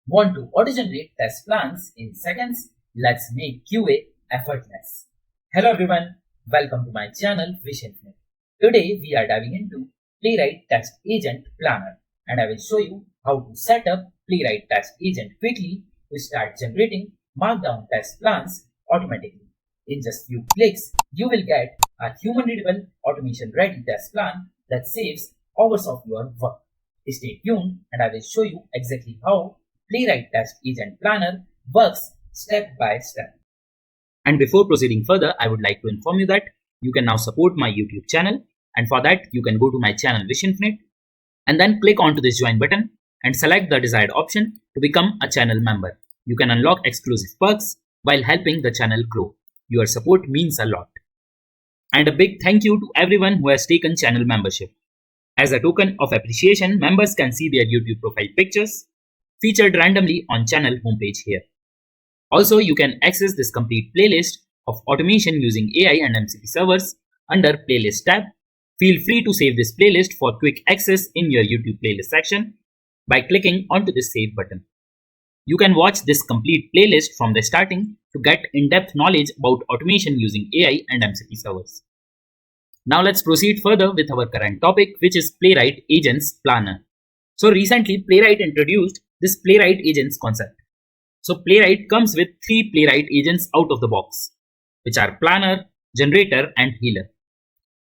Want to auto-generate test plans in seconds? Let's make QA effortless. Hello everyone, welcome to my channel WishInfinite. Today we are diving into Playwright Test Agent Planner, and I will show you how to set up Playwright Test Agent quickly to start generating Markdown test plans automatically. In just few clicks, you will get a human-readable automation-ready test plan that saves hours of your work. Stay tuned and I will show you exactly how Playwright Test Agent Planner works step by step. And before proceeding further, I would like to inform you that you can now support my YouTube channel, and for that you can go to my channel WishInfinite and then click onto this join button and select the desired option to become a channel member. You can unlock exclusive perks while helping the channel grow. Your support means a lot. And a big thank you to everyone who has taken channel membership. As a token of appreciation, members can see their YouTube profile pictures featured randomly on channel homepage here. Also, you can access this complete playlist of automation using AI and MCP servers under Playlist tab. Feel free to save this playlist for quick access in your YouTube playlist section by clicking onto this save button. You can watch this complete playlist from the starting to get in-depth knowledge about automation using AI and MCP servers. Now let's proceed further with our current topic, which is Playwright Agents Planner. So recently Playwright introduced this Playwright Agents concept. So Playwright comes with 3 Playwright agents out of the box, which are Planner, Generator, and Healer.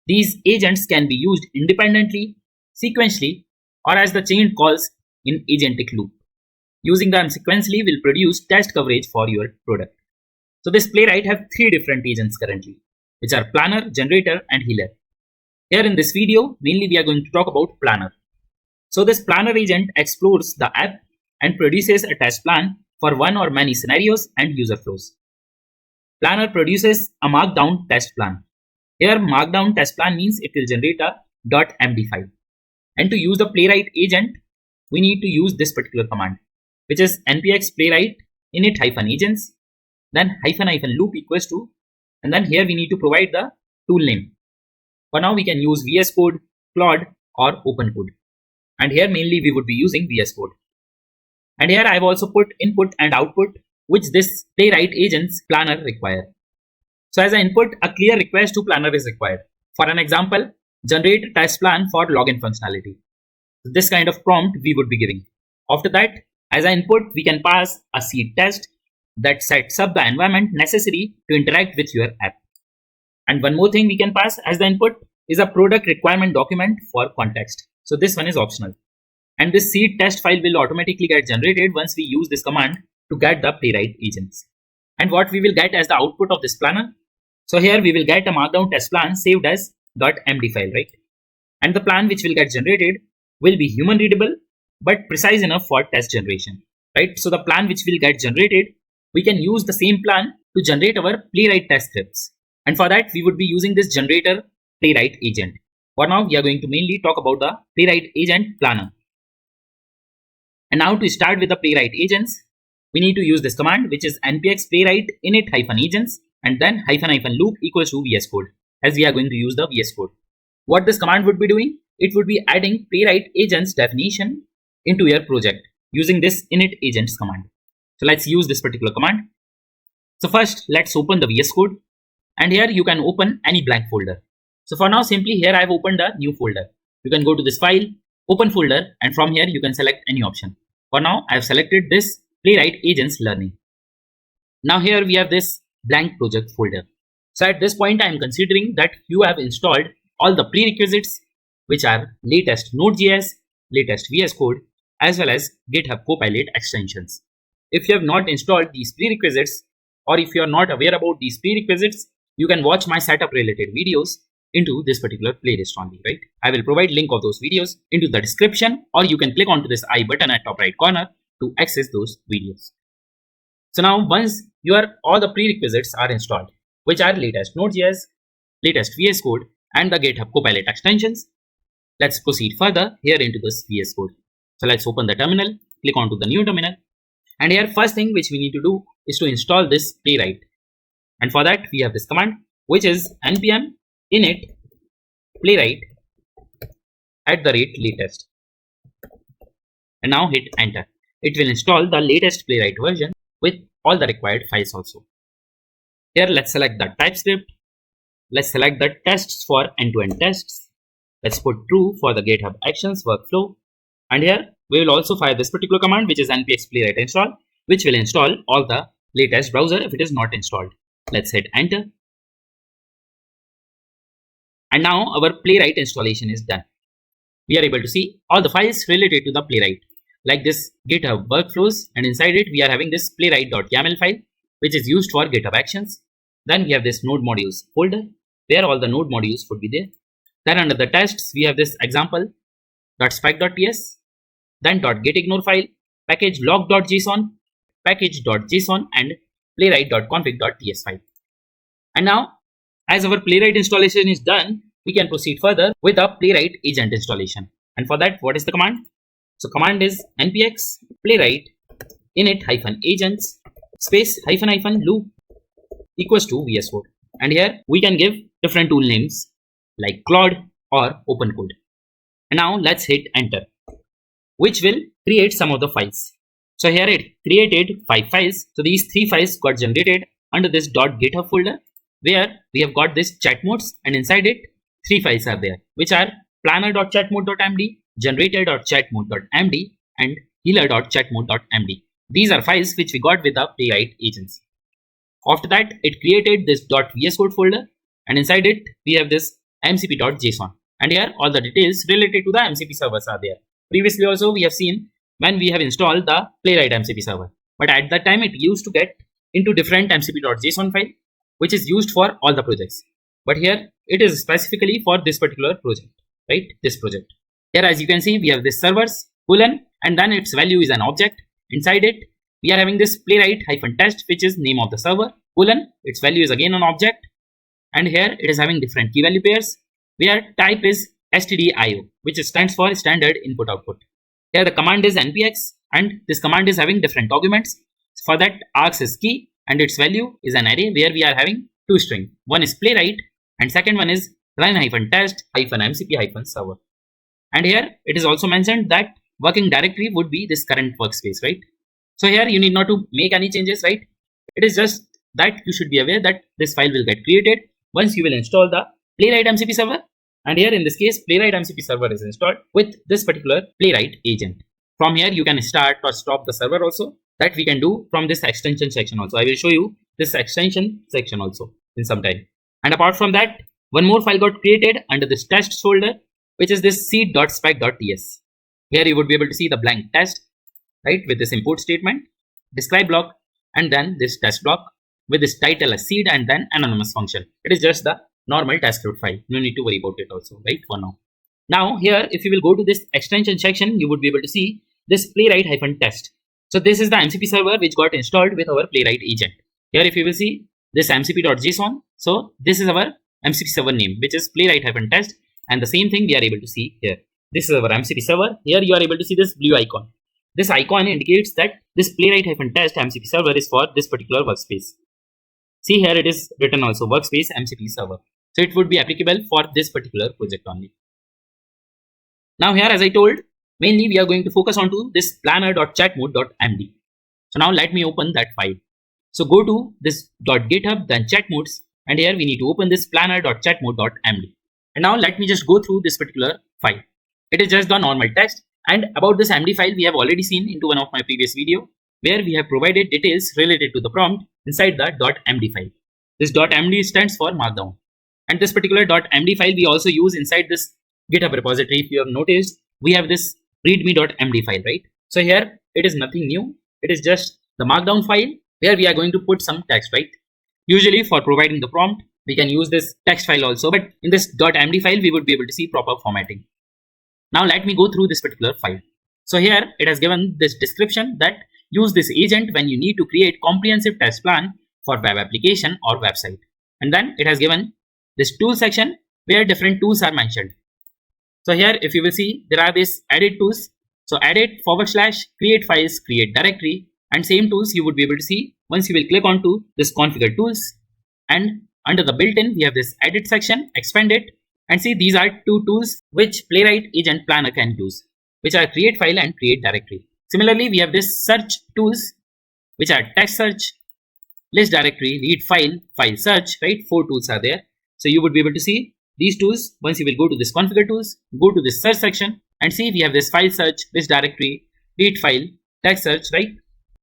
These agents can be used independently, sequentially, or as the chain calls in agentic loop. Using them sequentially will produce test coverage for your product. So this Playwright have 3 different agents currently, which are Planner, Generator, and Healer. Here in this video, mainly we are going to talk about Planner. So this Planner agent explores the app and produces a test plan for one or many scenarios and user flows. Planner produces a Markdown test plan. Here Markdown test plan means it will generate a .md file. And to use the Playwright agent, we need to use this particular command, which is npx playwright init-agents, then --loop equals to, and then here we need to provide the tool name. For now we can use VS Code, Claude, or OpenCode. And here mainly we would be using VS Code. And here I have also put input and output, which this Playwright Agents Planner require. So as an input, a clear request to Planner is required. For an example, generate a test plan for login functionality. This kind of prompt we would be giving. After that, as an input, we can pass a seed test that sets up the environment necessary to interact with your app. And one more thing we can pass as the input is a product requirement document for context. So this one is optional. And this seed test file will automatically get generated once we use this command to get the Playwright agents. And what we will get as the output of this planner? So here we will get a Markdown test plan saved as .md file, right? And the plan which will get generated will be human readable but precise enough for test generation, right? So the plan which will get generated, we can use the same plan to generate our Playwright test scripts. And for that we would be using this generator Playwright agent. For now we are going to mainly talk about the Playwright agent planner. And now to start with the Playwright agents, we need to use this command, which is npx playwright init-agents and then --loop equals to VS Code, as we are going to use the VS Code. What this command would be doing, it would be adding Playwright agents definition into your project using this init agents command. So let's use this particular command. So first let's open the VS Code, and here you can open any blank folder. So for now simply here I have opened a new folder. You can go to this file, open folder, and from here you can select any option. For now I have selected this Playwright Agents Learning. Now here we have this blank project folder. So at this point I am considering that you have installed all the prerequisites, which are latest Node.js, latest VS Code, as well as GitHub Copilot extensions. If you have not installed these prerequisites, or if you are not aware about these prerequisites, you can watch my setup related videos into this particular playlist only, right? I will provide link of those videos into the description, or you can click onto this I button at top right corner to access those videos. So now once all the prerequisites are installed, which are latest Node.js, latest VS Code, and the GitHub Copilot extensions, let's proceed further here into this VS Code. So let's open the terminal, click onto the new terminal, and here first thing which we need to do is to install this Playwright. And for that we have this command, which is npm init playwright @latest, and now hit enter. it will install the latest Playwright version with all the required files also. Here let's select the TypeScript. Let's select the tests for end-to-end tests. Let's put true for the GitHub Actions workflow. And here we will also fire this particular command, which is npx playwright install, which will install all the latest browser if it is not installed. Let's hit enter. And now our Playwright installation is done. We are able to see all the files related to the Playwright, like this GitHub workflows, and inside it we are having this playwright.yaml file, which is used for GitHub Actions. Then we have this node modules folder, where all the node modules would be there. Then under the tests, we have this example.spec.ts, then .getignore file, package log.json, package.json, and playwright.config.ts file. And now, as our Playwright installation is done, we can proceed further with a Playwright agent installation. And for that, what is the command? So command is npx playwright init-agents space -- loop equals to VS Code. And here we can give different tool names like Claude or OpenCode. And now let's hit enter, which will create some of the files. So here it created 5 files. So these 3 files got generated under this .github folder, where we have got this chat modes, and inside it 3 files are there, which are planner-chatmode.md, generator.chatmode.md, and healer.chatmode.md. These are files which we got with the Playwright agents. After that, it created this .vs code folder, and inside it we have this mcp.json, and here all the details related to the MCP servers are there. Previously also we have seen when we have installed the Playwright MCP server, but at that time it used to get into different mcp.json file, which is used for all the projects. But here it is specifically for this particular project, right? This project. Here, as you can see, we have this servers colon, and then its value is an object. Inside it, we are having this playwright-test, which is name of the server colon. Its value is again an object, and here it is having different key value pairs, where type is stdio, which stands for standard input output. Here the command is npx, and this command is having different arguments. For that, args is key, and its value is an array where we are having 2 strings. One is playwright, and second one is run-test-mcp-server. And here it is also mentioned that working directory would be this current workspace, right? So here you need not to make any changes, right? It is just that you should be aware that this file will get created once you will install the Playwright MCP server. And here in this case, Playwright MCP server is installed with this particular Playwright agent. From here you can start or stop the server also. That we can do from this extension section also. I will show you this extension section also in some time. And apart from that, one more file got created under this test folder, which is this seed.spec.ts. Here you would be able to see the blank test, right, with this import statement, describe block, and then this test block with this title as seed and then anonymous function. It is just the normal test script file. No need to worry about it also, right, for now. Now here, if you will go to this extension section, you would be able to see this playwright-test. So this is the MCP server which got installed with our Playwright agent. Here if you will see this mcp.json, so this is our MCP server name, which is playwright-test, and the same thing we are able to see here. This is our MCP server. Here you are able to see this blue icon. This icon indicates that this Playwright-test MCP server is for this particular workspace. See here it is written also workspace MCP server. So it would be applicable for this particular project only. Now here, as I told, mainly we are going to focus on to this planner.chatmode.md. So now let me open that file. So go to this .github, then chat modes, and here we need to open this planner.chatmode.md. And now let me just go through this particular file. It is just the normal text, and about this MD file we have already seen into one of my previous video, where we have provided details related to the prompt inside the .md file. This .md stands for Markdown, and this particular .md file we also use inside this GitHub repository. If you have noticed, we have this readme.md file, right? So here it is nothing new. It is just the Markdown file where we are going to put some text, right? Usually for providing the prompt, we can use this text file also, but in this .md file, we would be able to see proper formatting. Now let me go through this particular file. So here it has given this description that use this agent when you need to create comprehensive test plan for web application or website. And then it has given this tool section where different tools are mentioned. So here if you will see, there are these edit tools. So edit / create files, create directory, and same tools you would be able to see once you will click on to this configure tools. And under the built-in we have this edit section, expand it, and see these are 2 tools which Playwright agent planner can use, which are create file and create directory. Similarly, we have this search tools, which are text search, list directory, read file, file search, right? 4 tools are there. So you would be able to see these tools once you will go to this configure tools, go to this search section and see we have this file search, list directory, read file, text search, right?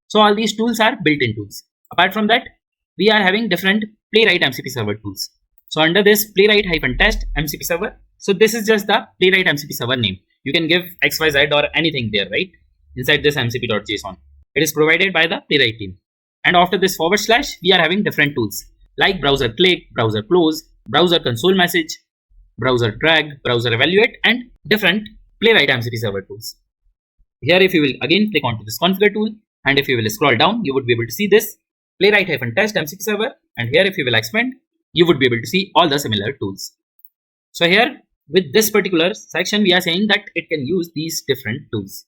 So all these tools are built-in tools. Apart from that, we are having different Playwright MCP server tools. So under this Playwright-test MCP server, so this is just the Playwright MCP server name. You can give XYZ or anything there, right? Inside this mcp.json. It is provided by the Playwright team. And after this /, we are having different tools like browser click, browser close, browser console message, browser drag, browser evaluate, and different Playwright MCP server tools. Here, if you will again click onto this configure tool, and if you will scroll down, you would be able to see this Playwright-test MCP server. And here, if you will expand, you would be able to see all the similar tools. So here, with this particular section, we are saying that it can use these different tools.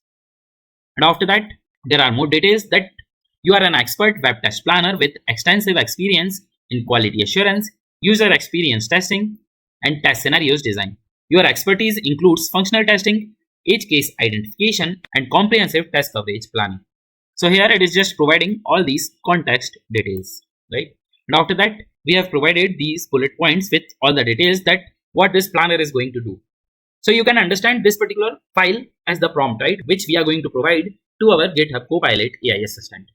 And after that, there are more details that you are an expert web test planner with extensive experience in quality assurance, user experience testing, and test scenarios design. Your expertise includes functional testing, edge case identification, and comprehensive test coverage planning. So here it is just providing all these context details, right? And after that, we have provided these bullet points with all the details that what this planner is going to do. So you can understand this particular file as the prompt, right? Which we are going to provide to our GitHub Copilot AI assistant.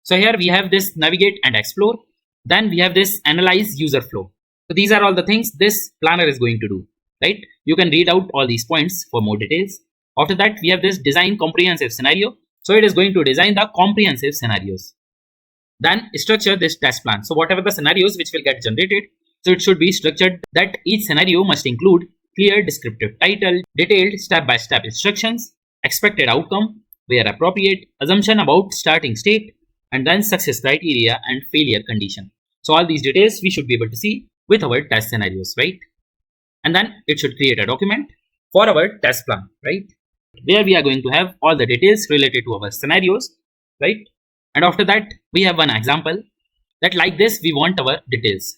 So here we have this navigate and explore. Then we have this analyze user flow. So these are all the things this planner is going to do, right? You can read out all these points for more details. After that, we have this design comprehensive scenario. So it is going to design the comprehensive scenarios. Then structure this test plan. So whatever the scenarios which will get generated, so it should be structured that each scenario must include clear descriptive title, detailed step-by-step instructions, expected outcome, where appropriate, assumption about starting state, and then success criteria and failure condition. So all these details we should be able to see with our test scenarios, right? And then it should create a document for our test plan, right? Where we are going to have all the details related to our scenarios, right? And after that, we have one example that like this, we want our details.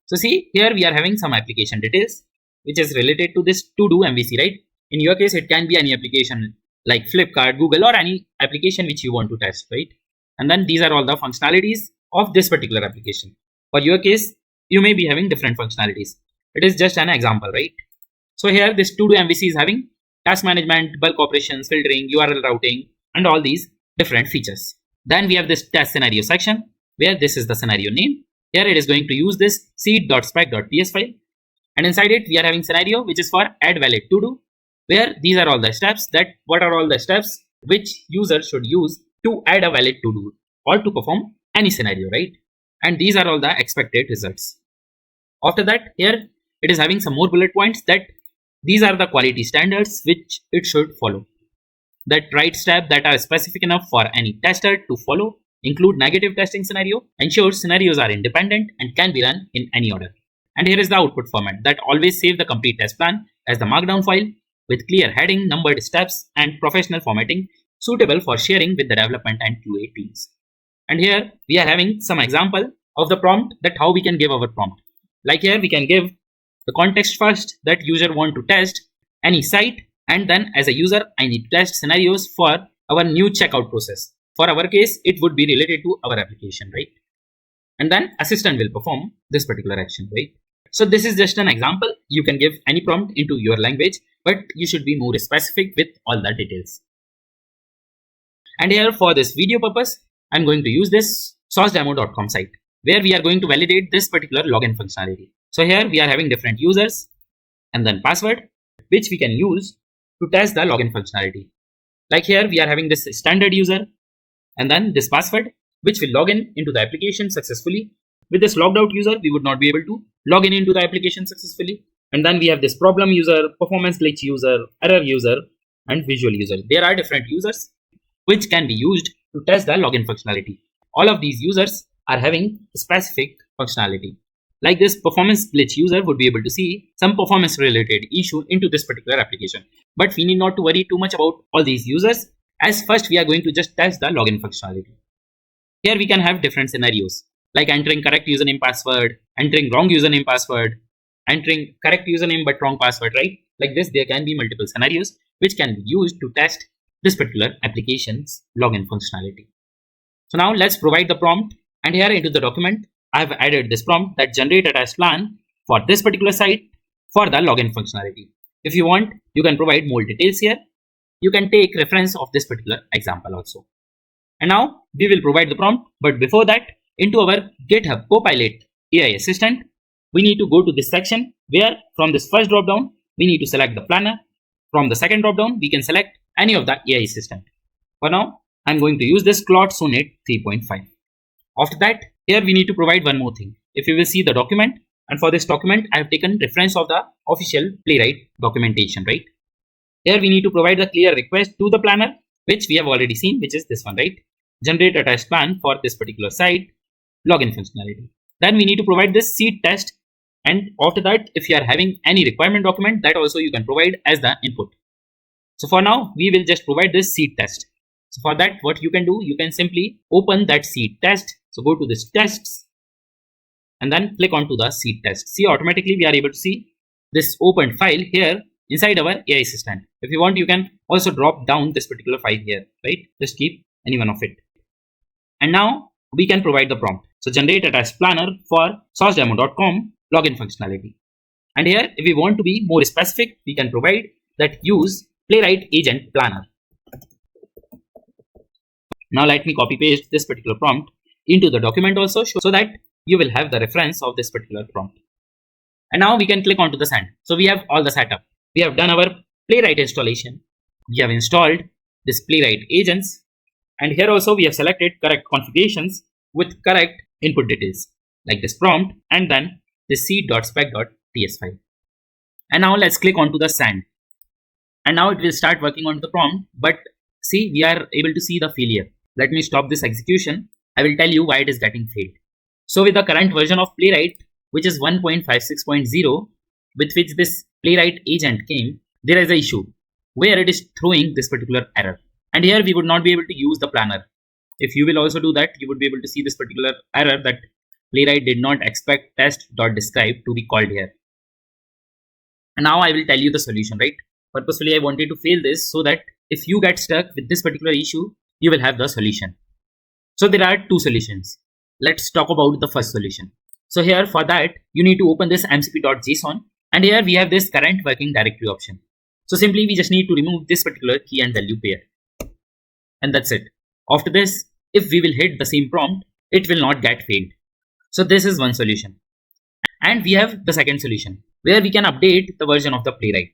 So see, here we are having some application details, which is related to this to-do MVC, right? In your case, it can be any application like Flipkart, Google, or any application which you want to test, right? And then these are all the functionalities of this particular application. For your case, you may be having different functionalities. It is just an example, right? So here this to-do MVC is having task management, bulk operations, filtering, URL routing, and all these different features. Then we have this test scenario section where this is the scenario name. Here it is going to use this seed.spec.ps file. And inside it, we are having scenario which is for add valid to do, where these are all the steps that what are all the steps which user should use to add a valid to do or to perform any scenario, right? And these are all the expected results. After that, here it is having some more bullet points that these are the quality standards which it should follow. That right step that are specific enough for any tester to follow include negative testing scenario, ensures scenarios are independent and can be run in any order. And here is the output format that always save the complete test plan as the Markdown file with clear heading, numbered steps, and professional formatting suitable for sharing with the development and QA teams. And here we are having some example of the prompt that how we can give our prompt. Like here we can give the context first that user want to test any site, and then as a user I need to test scenarios for our new checkout process. For our case, it would be related to our application, right? And then assistant will perform this particular action, right? So this is just an example. You can give any prompt into your language, but you should be more specific with all the details. And here for this video purpose, I'm going to use this sourcedemo.com site where we are going to validate this particular login functionality. So here we are having different users and then password, which we can use to test the login functionality. Like here we are having this standard user and then this password, which will log in into the application successfully. With this logged out user, we would not be able to log in into the application successfully. And then we have this problem user, performance glitch user, error user, and visual user. There are different users which can be used to test the login functionality. All of these users are having specific functionality. Like this performance glitch user would be able to see some performance related issue into this particular application. But we need not to worry too much about all these users, as first we are going to just test the login functionality. Here we can have different scenarios like entering correct username password, entering wrong username password, entering correct username but wrong password, right? Like this, there can be multiple scenarios which can be used to test this particular application's login functionality. So now let's provide the prompt, and here into the document I have added this prompt that generate a test plan for this particular site for the login functionality. If you want, you can provide more details here. You can take reference of this particular example also. And now we will provide the prompt, but before that, into our GitHub Copilot AI assistant, we need to go to this section where from this first drop down we need to select the planner. From the second drop down we can select any of the AI assistant. For now I'm going to use this Claude Sonnet 3.5. After that, here we need to provide one more thing. If you will see the document, and for this document I have taken reference of the official Playwright documentation, right? Here we need to provide the clear request to the planner, which we have already seen, which is this one, right? Generate a test plan for this particular site, login functionality. Then we need to provide this seed test, and after that, if you are having any requirement document, that also you can provide as the input. So for now, we will just provide this seed test. So for that, what you can do, you can simply open that seed test. So go to this tests and then click onto the seed test. See, automatically we are able to see this opened file here inside our AI assistant. If you want, you can also drop down this particular file here, right? Just keep any one of it. And now we can provide the prompt. So generate a test planner for saucedemo.com login functionality. And here, if we want to be more specific, we can provide that use Playwright Agent Planner. Now let me copy paste this particular prompt into the document also, so that you will have the reference of this particular prompt. And now we can click onto the send. So we have all the setup. We have done our Playwright installation. We have installed this Playwright agents. And here also we have selected correct configurations with correct input details like this prompt and then this seed.spec.ts file. And now let's click onto the send. And now it will start working on the prompt, but see, we are able to see the failure. Let me stop this execution. I will tell you why it is getting failed. So with the current version of Playwright, which is 1.56.0, with which this Playwright agent came, there is an issue where it is throwing this particular error. And here we would not be able to use the planner. If you will also do that, you would be able to see this particular error that Playwright did not expect test.describe to be called here. And now I will tell you the solution, right? Purposefully I wanted to fail this so that if you get stuck with this particular issue, you will have the solution. So there are two solutions. Let's talk about the first solution. So here for that, you need to open this mcp.json, and here we have this current working directory option. So simply we just need to remove this particular key and value pair. And that's it. After this, if we will hit the same prompt, it will not get failed. So this is one solution. And we have the second solution where we can update the version of the Playwright.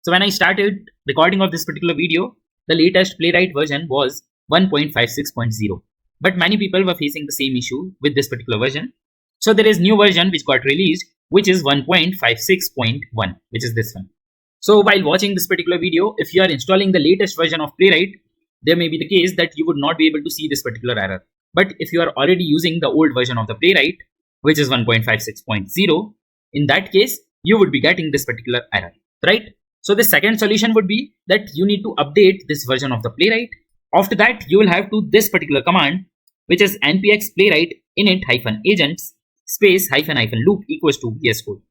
So when I started recording of this particular video, the latest Playwright version was 1.56.0. But many people were facing the same issue with this particular version. So there is new version which got released, which is 1.56.1, which is this one. So while watching this particular video, if you are installing the latest version of Playwright, there may be the case that you would not be able to see this particular error. But if you are already using the old version of the Playwright, which is 1.56.0, in that case, you would be getting this particular error, right? So the second solution would be that you need to update this version of the Playwright. After that, you will have to this particular command, which is npx playwright init-agents space -- loop equals to VS Code.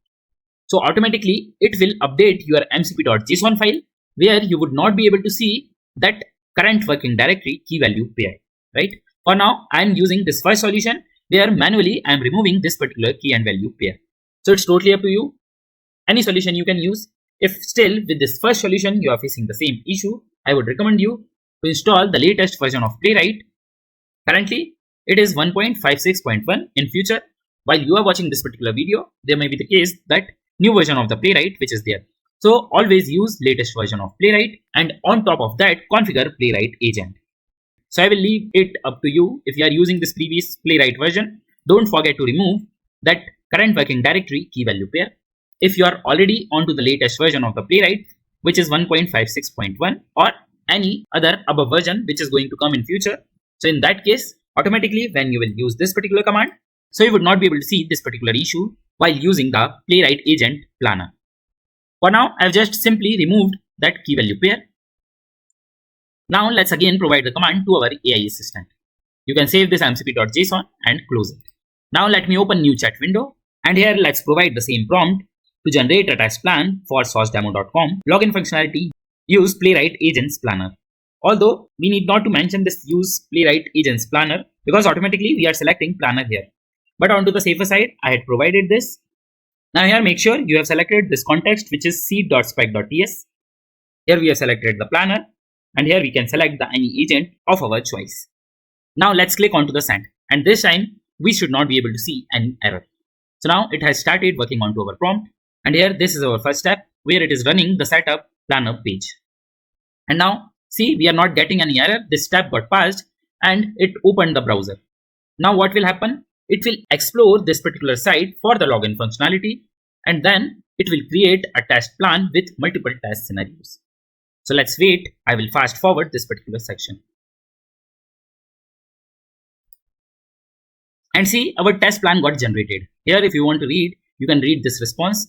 So automatically it will update your mcp.json file where you would not be able to see that current working directory key value pair, right? For now, I am using this first solution where manually I am removing this particular key and value pair. So it's totally up to you. Any solution you can use. If still with this first solution you are facing the same issue, I would recommend you to install the latest version of Playwright. Currently, it is 1.56.1. In future, while you are watching this particular video, there may be the case that new version of the Playwright which is there. So always use latest version of Playwright, and on top of that configure Playwright agent. So I will leave it up to you. If you are using this previous Playwright version, don't forget to remove that current working directory key value pair. If you are already onto the latest version of the Playwright, which is 1.56.1 or any other above version which is going to come in future, so in that case, automatically when you will use this particular command, so you would not be able to see this particular issue while using the Playwright agent planner. For now, I have just simply removed that key value pair. Now let's again provide the command to our AI assistant. You can save this mcp.json and close it. Now let me open new chat window, and here let's provide the same prompt to generate a test plan for saucedemo.com login functionality. Use Playwright Agents Planner. Although we need not to mention this use Playwright Agents planner because automatically we are selecting planner here. But onto the safer side, I had provided this. Now here make sure you have selected this context which is seed.spec.ts. Here we have selected the planner and here we can select the any agent of our choice. Now let's click onto the send and this time we should not be able to see any error. So now it has started working onto our prompt and here this is our first step where it is running the setup planner page. And now see, we are not getting any error. This step got passed and it opened the browser. Now what will happen? It will explore this particular site for the login functionality and then it will create a test plan with multiple test scenarios. So let's wait. I will fast forward this particular section. And see, our test plan got generated. Here if you want to read, you can read this response.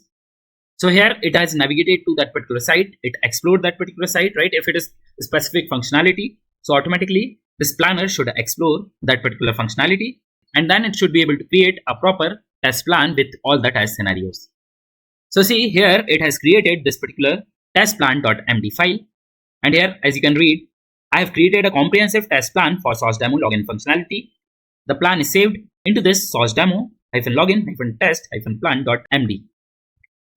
So here it has navigated to that particular site. It explored that particular site, right? If it is a specific functionality, so automatically this planner should explore that particular functionality and then it should be able to create a proper test plan with all the test scenarios. So see here it has created this particular test plan.md file and here as you can read, I have created a comprehensive test plan for source demo login functionality. The plan is saved into this source demo -login-test-plan.md.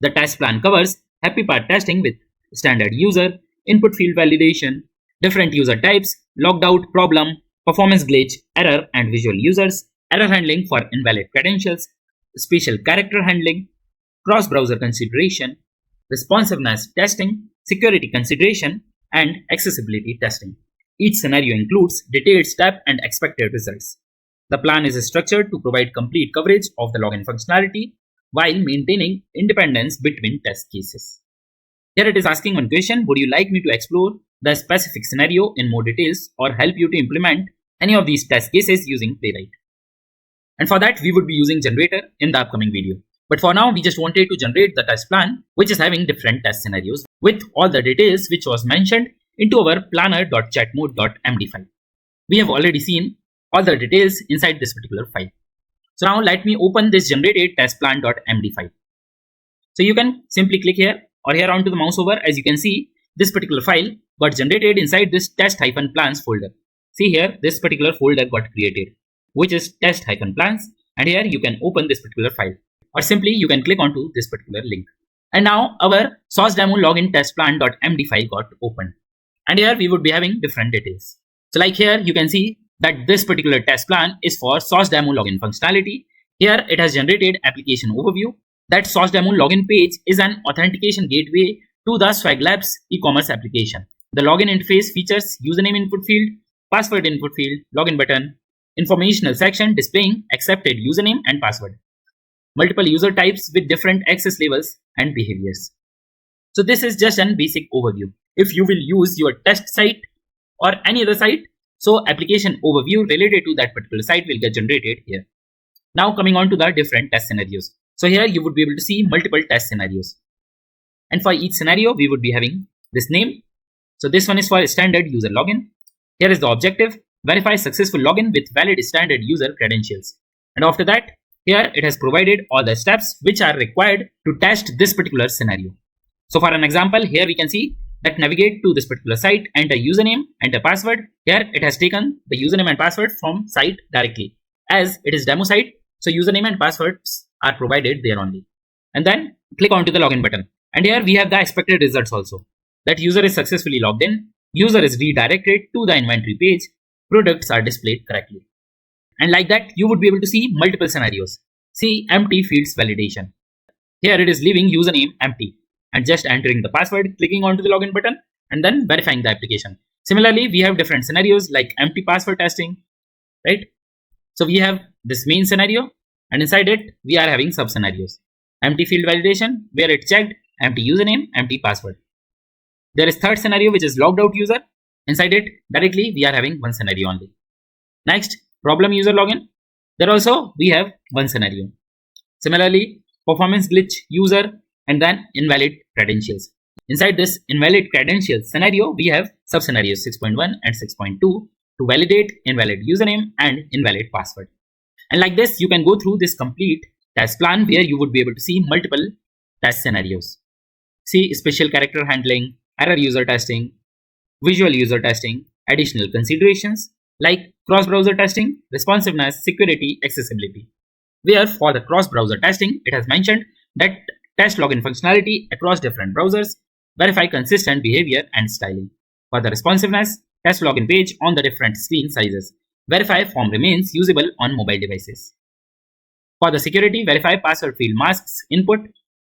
The test plan covers happy path testing with standard user, input field validation, different user types, logged out problem, performance glitch, error and visual users, error handling for invalid credentials, special character handling, cross-browser consideration, responsiveness testing, security consideration, and accessibility testing. Each scenario includes detailed step and expected results. The plan is structured to provide complete coverage of the login functionality while maintaining independence between test cases. Here it is asking one question: would you like me to explore the specific scenario in more details or help you to implement any of these test cases using Playwright? And for that we would be using generator in the upcoming video. But for now we just wanted to generate the test plan which is having different test scenarios with all the details which was mentioned into our planner-chatmode.md file. We have already seen all the details inside this particular file. So now let me open this generated test plan.md file. So you can simply click here or here onto the mouse over. As you can see, this particular file got generated inside this test-plans folder. See here, this particular folder got created, which is test-plans, and here you can open this particular file or simply you can click onto this particular link. And now our source demo login test plan.md file got opened. And here we would be having different details. So like here you can see that this particular test plan is for source demo login functionality. Here it has generated application overview. That source demo login page is an authentication gateway to the Swag Labs e-commerce application. The login interface features username input field, password input field, login button, informational section displaying accepted username and password, multiple user types with different access levels and behaviors. So this is just an basic overview. If you will use your test site or any other site, so application overview related to that particular site will get generated here. Now coming on to the different test scenarios. So here you would be able to see multiple test scenarios. And for each scenario, we would be having this name. So this one is for standard user login. Here is the objective: verify successful login with valid standard user credentials. And after that, here it has provided all the steps which are required to test this particular scenario. So for an example, here we can see that navigate to this particular site, enter username, enter password. Here it has taken the username and password from site directly. As it is demo site, so username and passwords are provided there only. And then click onto the login button. And here we have the expected results also. That user is successfully logged in, user is redirected to the inventory page, products are displayed correctly. And like that, you would be able to see multiple scenarios. See empty fields validation. Here it is leaving username empty and just entering the password, clicking onto the login button and then verifying the application. Similarly, we have different scenarios like empty password testing, right? So we have this main scenario and inside it, we are having sub scenarios. Empty field validation where it checked empty username, empty password. There is third scenario which is logged out user. Inside it, directly we are having one scenario only. Next, problem user login. There also we have one scenario. Similarly, performance glitch user and then invalid credentials. Inside this invalid credentials scenario, we have sub scenarios 6.1 and 6.2 to validate invalid username and invalid password. And like this, you can go through this complete test plan where you would be able to see multiple test scenarios. See special character handling, error user testing, visual user testing, additional considerations like cross-browser testing, responsiveness, security, accessibility. Where for the cross-browser testing, it has mentioned that test login functionality across different browsers, verify consistent behavior and styling. For the responsiveness, test login page on the different screen sizes, verify form remains usable on mobile devices. For the security, verify password field masks input,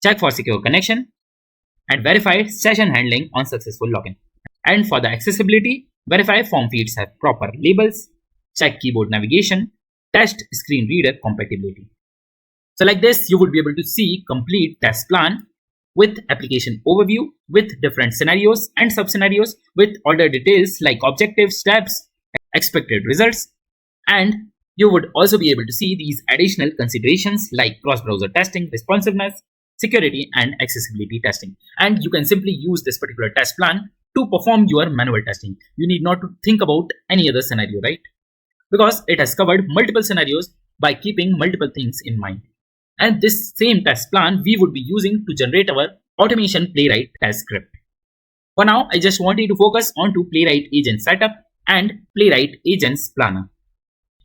check for secure connection, and verify session handling on successful login. And for the accessibility, verify form fields have proper labels, check keyboard navigation, test screen reader compatibility. So like this, you would be able to see complete test plan with application overview, with different scenarios and sub-scenarios, with all the details like objectives, steps, expected results, and you would also be able to see these additional considerations like cross-browser testing, responsiveness, security, and accessibility testing. And you can simply use this particular test plan to perform your manual testing. You need not to think about any other scenario, right? Because it has covered multiple scenarios by keeping multiple things in mind. And this same test plan we would be using to generate our automation Playwright test script. For now, I just want you to focus on to Playwright Agent setup and Playwright Agents planner.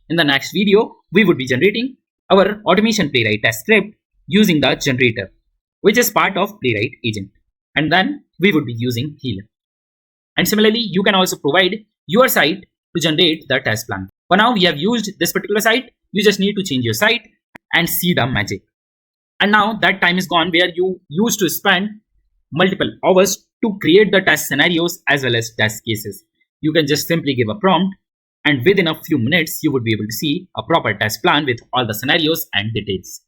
In the next video, we would be generating our automation Playwright test script using the generator, which is part of Playwright Agent. And then we would be using Healer. And similarly, you can also provide your site to generate the test plan. For now, we have used this particular site. You just need to change your site and see the magic. And now that time is gone where you used to spend multiple hours to create the test scenarios as well as test cases. You can just simply give a prompt, and within a few minutes, you would be able to see a proper test plan with all the scenarios and details.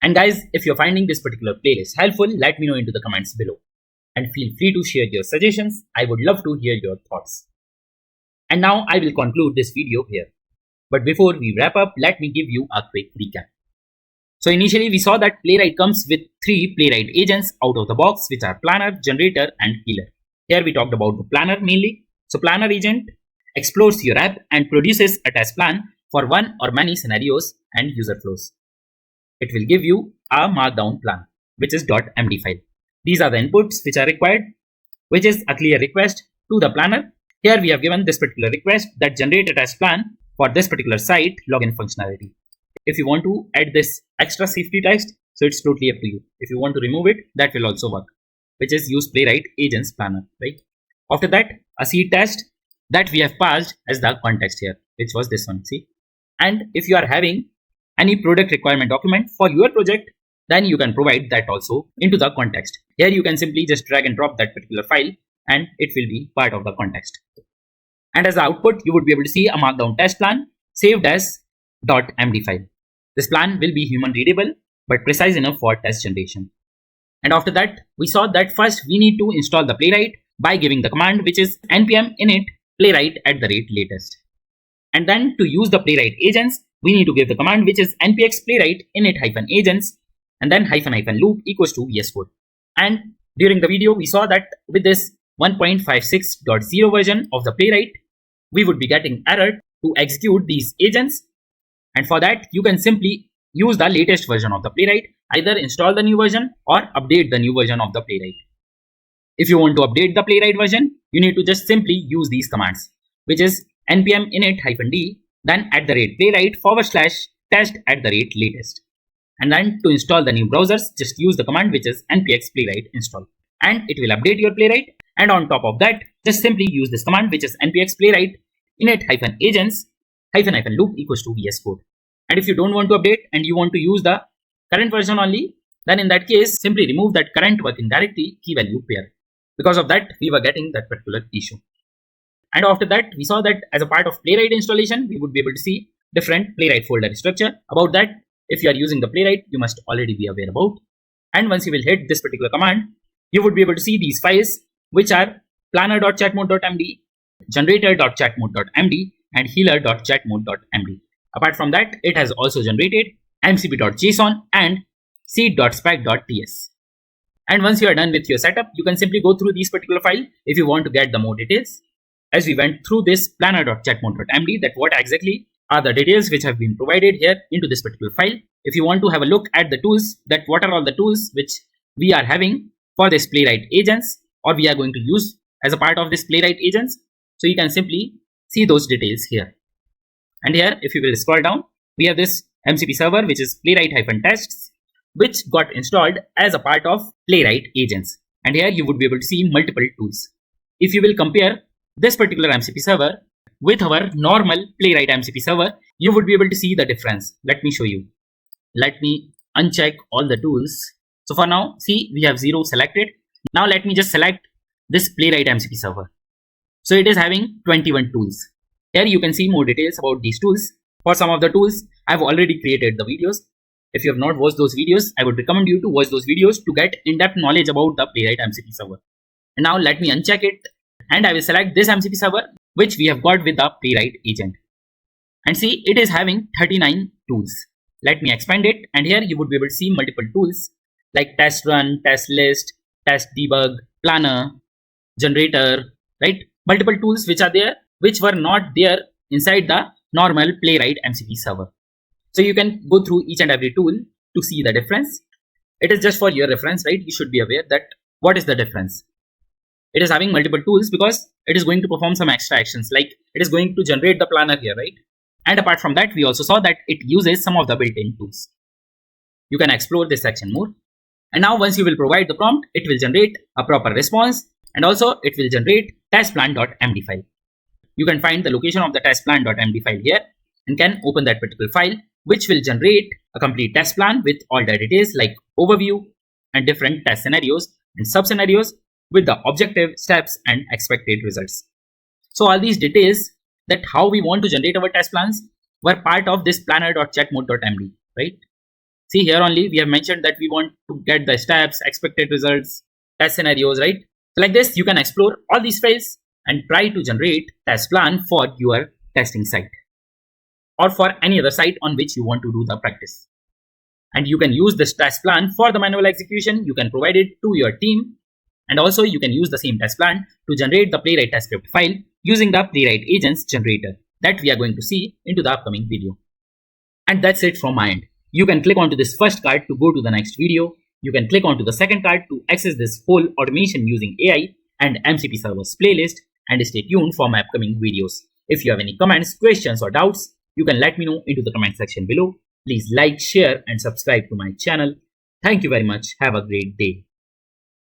And guys, if you're finding this particular playlist helpful, let me know into the comments below. And feel free to share your suggestions. I would love to hear your thoughts. And now I will conclude this video here. But before we wrap up, let me give you a quick recap. So initially we saw that Playwright comes with 3 Playwright agents out of the box, which are Planner, Generator, and Healer. Here we talked about the Planner mainly. So Planner agent explores your app and produces a test plan for one or many scenarios and user flows. It will give you a Markdown plan, which is .md file. These are the inputs which are required, which is a clear request to the planner. Here we have given this particular request that generate a test plan for this particular site login functionality. If you want to add this extra safety text, so it's totally up to you. If you want to remove it, that will also work, which is use Playwright Agents planner, right? After that, a seed test that we have passed as the context here, which was this one, see? And if you are having any product requirement document for your project, then you can provide that also into the context. Here you can simply just drag and drop that particular file and it will be part of the context. And as the output, you would be able to see a Markdown test plan saved as .md file. This plan will be human readable but precise enough for test generation. And after that, we saw that first we need to install the Playwright by giving the command which is npm init playwright@latest. And then to use the Playwright agents, we need to give the command which is npx playwright init-agents and then -- loop equals to VS Code. And during the video, we saw that with this 1.56.0 version of the Playwright, we would be getting error to execute these agents. And for that, you can simply use the latest version of the Playwright, either install the new version or update the new version of the Playwright. If you want to update the Playwright version, you need to just simply use these commands, which is npm init-d, then @playwright /test@latest. And then to install the new browsers, just use the command which is npx playwright install. And it will update your Playwright. And on top of that, just simply use this command which is npx playwright init-agents -- loop equals to VS Code. And if you don't want to update and you want to use the current version only, then in that case, simply remove that current working directory key value pair. Because of that, we were getting that particular issue. And after that, we saw that as a part of Playwright installation, we would be able to see different Playwright folder structure. About that, if you are using the Playwright, you must already be aware about. And once you will hit this particular command, you would be able to see these files, which are planner-chatmode.md, generator.chatmode.md, and healer.chatmode.md. Apart from that, it has also generated mcp.json and seed.spec.ts. And once you are done with your setup, you can simply go through these particular file if you want to get the more details. As we went through this planner.chatmode.md, that what exactly are the details which have been provided here into this particular file. If you want to have a look at the tools, that what are all the tools which we are having for this Playwright agents, or we are going to use as a part of this Playwright agents. So you can simply see those details here. And here, if you will scroll down, we have this MCP server, which is Playwright-tests, which got installed as a part of Playwright agents. And here you would be able to see multiple tools. If you will compare this particular MCP server with our normal Playwright MCP server, you would be able to see the difference. Let me show you. Let me uncheck all the tools. So for now, see, we have 0 selected. Now let me just select this Playwright MCP server. So it is having 21 tools. Here you can see more details about these tools. For some of the tools, I've already created the videos. If you have not watched those videos, I would recommend you to watch those videos to get in-depth knowledge about the Playwright MCP server. And now let me uncheck it, and I will select this MCP server, which we have got with the Playwright agent. And see, it is having 39 tools. Let me expand it, and here you would be able to see multiple tools like test run, test list, test debug, planner, generator, right? Multiple tools which are there, which were not there inside the normal Playwright MCP server. So you can go through each and every tool to see the difference. It is just for your reference, right? You should be aware that what is the difference. It is having multiple tools because it is going to perform some extra actions, like it is going to generate the planner here, right? And apart from that, we also saw that it uses some of the built-in tools. You can explore this section more. And now once you will provide the prompt, it will generate a proper response, and also it will generate testplan.md file. You can find the location of the testplan.md file here and can open that particular file, which will generate a complete test plan with all the details like overview and different test scenarios and sub scenarios with the objective, steps, and expected results. So all these details that how we want to generate our test plans were part of this planner-chatmode.md, right? See, here only we have mentioned that we want to get the steps, expected results, test scenarios, right? So like this, you can explore all these files and try to generate test plan for your testing site or for any other site on which you want to do the practice. And you can use this test plan for the manual execution. You can provide it to your team. And also you can use the same test plan to generate the Playwright test script file using the Playwright agents generator that we are going to see into the upcoming video. And that's it from my end. You can click onto this first card to go to the next video. You can click onto the second card to access this whole automation using AI and MCP servers playlist, and stay tuned for my upcoming videos. If you have any comments, questions or doubts, you can let me know into the comment section below. Please like, share and subscribe to my channel. Thank you very much. Have a great day.